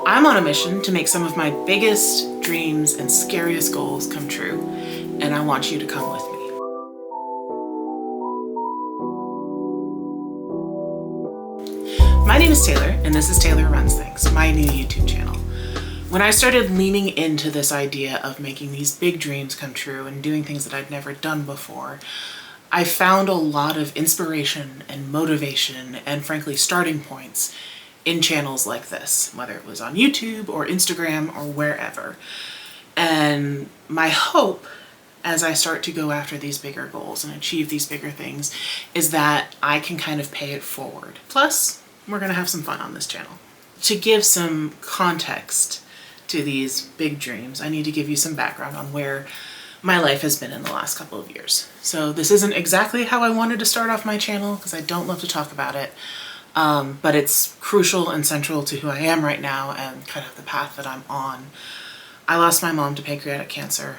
I'm on a mission to make some of my biggest dreams and scariest goals come true, and I want you to come with me. My name is Taylor, and this is Taylor Runs Things, my new YouTube channel. When I started leaning into this idea of making these big dreams come true and doing things that I'd never done before, I found a lot of inspiration and motivation and frankly starting points in channels like this, whether it was on YouTube or Instagram or wherever. And my hope as I start to go after these bigger goals and achieve these bigger things is that I can kind of pay it forward. Plus, we're gonna have some fun on this channel. To give some context to these big dreams, I need to give you some background on where my life has been in the last couple of years. So this isn't exactly how I wanted to start off my channel because I don't love to talk about it. But it's crucial and central to who I am right now and kind of the path that I'm on. I lost my mom to pancreatic cancer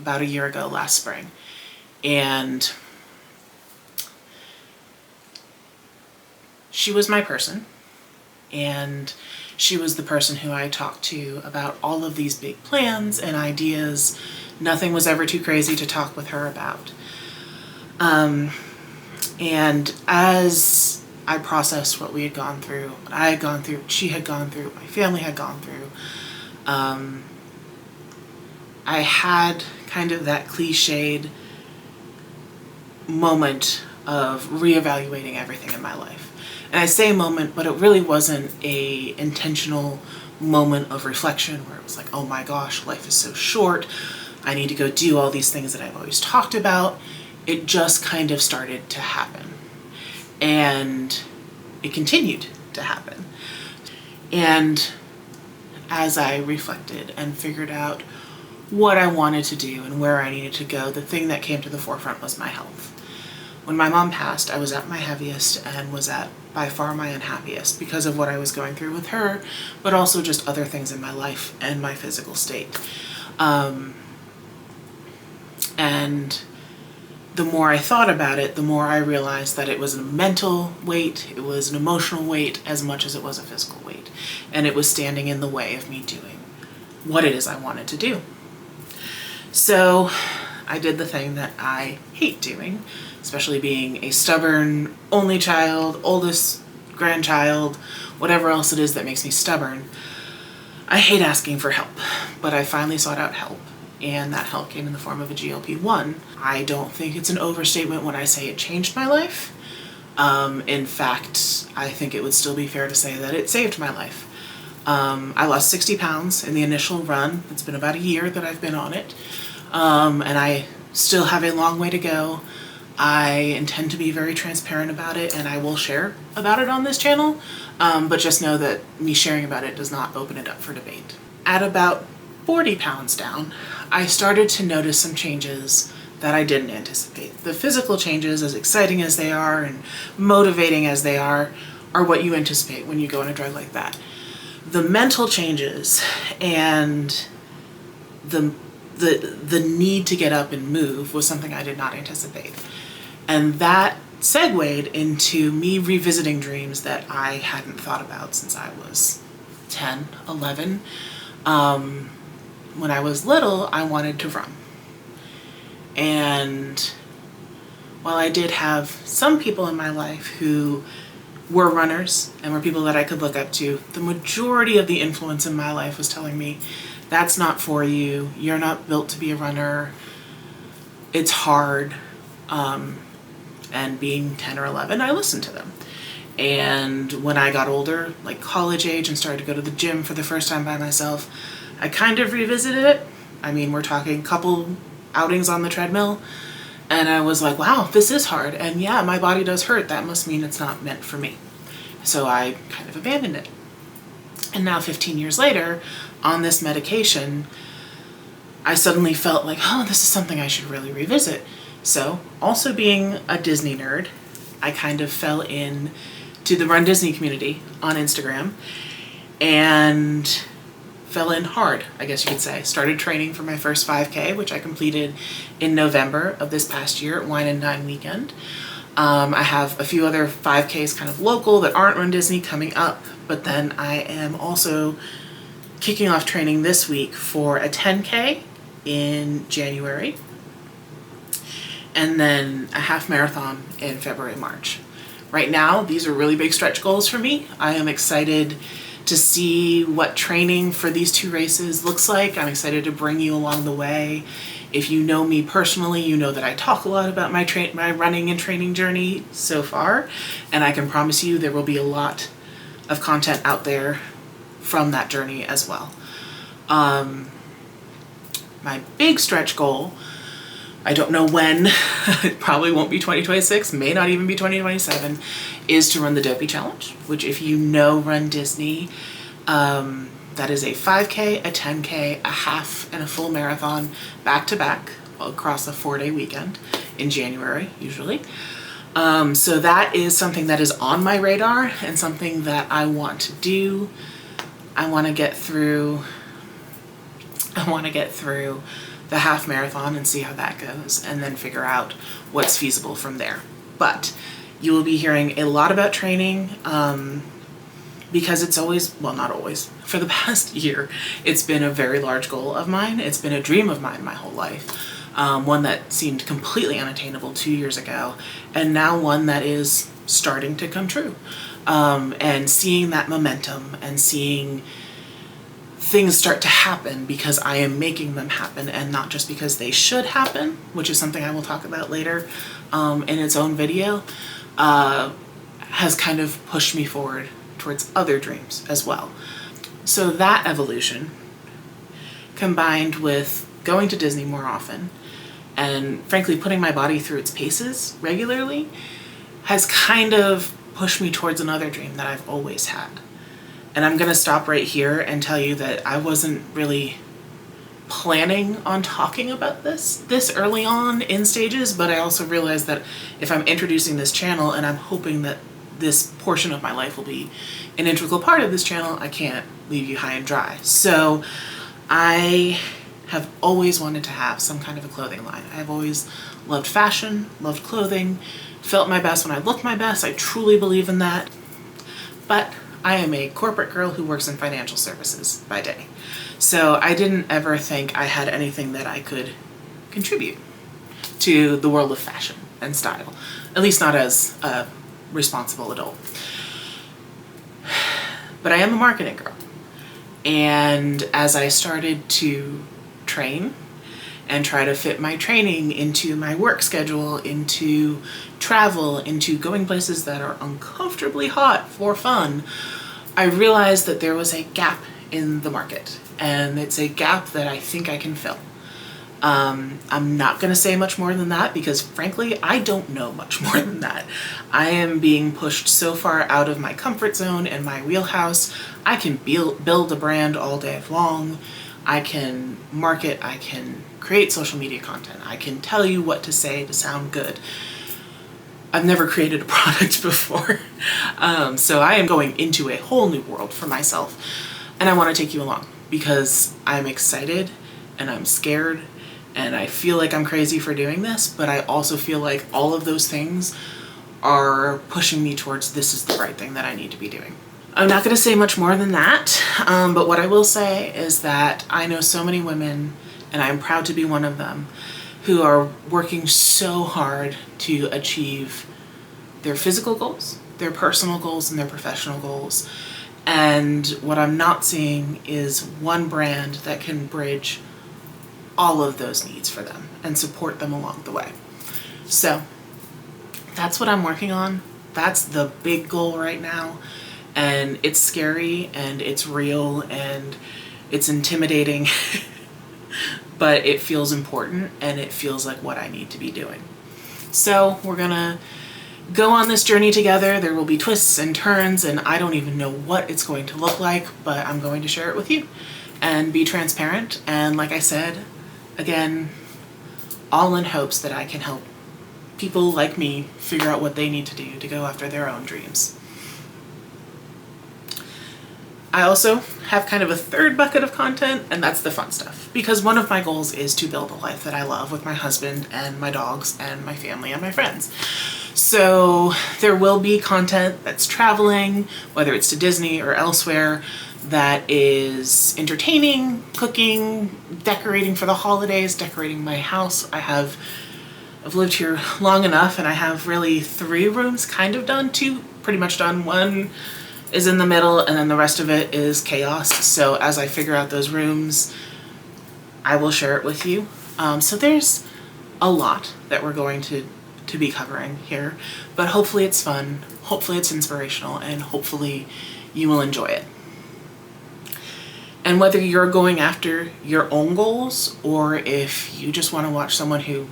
about a year ago last spring. And she was my person. And she was the person who I talked to about all of these big plans and ideas. Nothing was ever too crazy to talk with her about. And as I processed what we had gone through, what I had gone through, what she had gone through, what my family had gone through, I had kind of that cliched moment of reevaluating everything in my life. And I say moment, but it really wasn't a intentional moment of reflection where it was like, oh my gosh, life is so short. I need to go do all these things that I've always talked about. It just kind of started to happen. And it continued to happen. And as I reflected and figured out what I wanted to do and where I needed to go, the thing that came to the forefront was my health. When my mom passed, I was at my heaviest and was at by far my unhappiest because of what I was going through with her, but also just other things in my life and my physical state. And the more I thought about it, the more I realized that it was a mental weight, it was an emotional weight as much as it was a physical weight. And it was standing in the way of me doing what it is I wanted to do. So I did the thing that I hate doing, especially being a stubborn only child, oldest grandchild, whatever else it is that makes me stubborn. I hate asking for help, but I finally sought out help. And that help came in the form of a GLP-1. I don't think it's an overstatement when I say it changed my life. In fact, I think it would still be fair to say that it saved my life. I lost 60 pounds in the initial run. It's been about a year that I've been on it. And I still have a long way to go. I intend to be very transparent about it and I will share about it on this channel. But just know that me sharing about it does not open it up for debate. At about 40 pounds down, I started to notice some changes that I didn't anticipate. The physical changes, as exciting as they are and motivating as they are what you anticipate when you go on a drug like that. The mental changes and the need to get up and move was something I did not anticipate. And that segued into me revisiting dreams that I hadn't thought about since I was 10, 11. When I was little, I wanted to run. And while I did have some people in my life who were runners and were people that I could look up to, the majority of the influence in my life was telling me, that's not for you, you're not built to be a runner, it's hard. And being 10 or 11, I listened to them. And when I got older, like college age, and started to go to the gym for the first time by myself, I kind of revisited it. I mean, we're talking a couple outings on the treadmill, and I was like, wow, this is hard. And yeah, my body does hurt. That must mean it's not meant for me. So I kind of abandoned it. And now 15 years later, on this medication, I suddenly felt like, oh, this is something I should really revisit. So also being a Disney nerd, I kind of fell in to the RunDisney community on Instagram and fell in hard, I guess you could say. Started training for my first 5K, which I completed in November of this past year at Wine and Dine weekend. I have a few other 5Ks kind of local that aren't RunDisney coming up, but then I am also kicking off training this week for a 10K in January, and then a half marathon in February, March. Right now, these are really big stretch goals for me. I am excited to see what training for these 2 races looks like. I'm excited to bring you along the way. If you know me personally, you know that I talk a lot about my running and training journey so far, and I can promise you there will be a lot of content out there from that journey as well. My big stretch goal, I don't know when, it probably won't be 2026, may not even be 2027, is to run the Dopey Challenge, which if you know RunDisney, that is a 5K, a 10K, a half, and a full marathon back-to-back across a 4-day weekend in January, usually. So that is something that is on my radar and something that I want to do. I want to get through the half marathon and see how that goes, and then figure out what's feasible from there. But you will be hearing a lot about training, because it's always, well, not always, for the past year, it's been a very large goal of mine. It's been a dream of mine my whole life. One that seemed completely unattainable 2 years ago, and now one that is starting to come true. And seeing that momentum and seeing things start to happen because I am making them happen and not just because they should happen, which is something I will talk about later in its own video, has kind of pushed me forward towards other dreams as well. So that evolution, combined with going to Disney more often and frankly putting my body through its paces regularly, has kind of pushed me towards another dream that I've always had. And I'm gonna stop right here and tell you that I wasn't really planning on talking about this early on in stages, but I also realized that if I'm introducing this channel and I'm hoping that this portion of my life will be an integral part of this channel, I can't leave you high and dry. So I have always wanted to have some kind of a clothing line. I've always loved fashion, loved clothing, felt my best when I looked my best. I truly believe in that. But I am a corporate girl who works in financial services by day. So I didn't ever think I had anything that I could contribute to the world of fashion and style, at least not as a responsible adult. But I am a marketing girl. And as I started to train and try to fit my training into my work schedule, into travel, into going places that are uncomfortably hot for fun, I realized that there was a gap in the market, and it's a gap that I think I can fill. I'm not going to say much more than that because frankly, I don't know much more than that. I am being pushed so far out of my comfort zone and my wheelhouse. I can build a brand all day long. I can market, I can create social media content. I can tell you what to say to sound good. I've never created a product before. So I am going into a whole new world for myself, and I want to take you along because I'm excited and I'm scared and I feel like I'm crazy for doing this, but I also feel like all of those things are pushing me towards this is the right thing that I need to be doing. I'm not going to say much more than that, but what I will say is that I know so many women, and I'm proud to be one of them, who are working so hard to achieve their physical goals, their personal goals, and their professional goals. And what I'm not seeing is one brand that can bridge all of those needs for them and support them along the way. So that's what I'm working on. That's the big goal right now. And it's scary and it's real and it's intimidating, but it feels important and it feels like what I need to be doing. So we're gonna go on this journey together. There will be twists and turns and I don't even know what it's going to look like, but I'm going to share it with you and be transparent. And like I said, again, all in hopes that I can help people like me figure out what they need to do to go after their own dreams. I also have kind of a third bucket of content, and that's the fun stuff. Because one of my goals is to build a life that I love with my husband and my dogs and my family and my friends. So there will be content that's traveling, whether it's to Disney or elsewhere. that is entertaining, cooking, decorating for the holidays, decorating my house. I've lived here long enough and I have really 3 rooms kind of done, 2 pretty much done. 1 is in the middle and then the rest of it is chaos. So as I figure out those rooms, I will share it with you. So there's a lot that we're going to be covering here, but hopefully it's fun, hopefully it's inspirational, and hopefully you will enjoy it. And whether you're going after your own goals or if you just want to watch someone who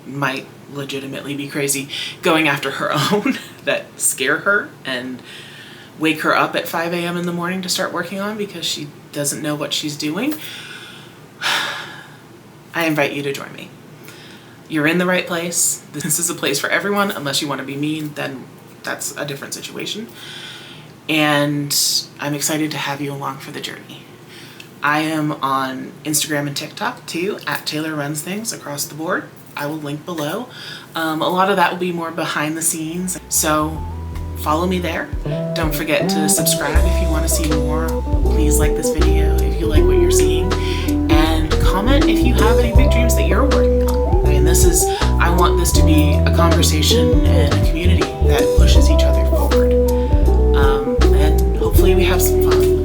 might legitimately be crazy going after her own that scare her and wake her up at 5 a.m. in the morning to start working on because she doesn't know what she's doing, I invite you to join me. You're in the right place. This is a place for everyone. Unless you want to be mean, then that's a different situation. And I'm excited to have you along for the journey. I am on Instagram and TikTok too, at Taylor Runs Things across the board. I will link below. A lot of that will be more behind the scenes. So follow me there. Don't forget to subscribe if you want to see more. Please like this video if you like what you're seeing. And comment if you have any big dreams that you're working on. I mean, I want this to be a conversation and a community that pushes each other forward. And hopefully we have some fun.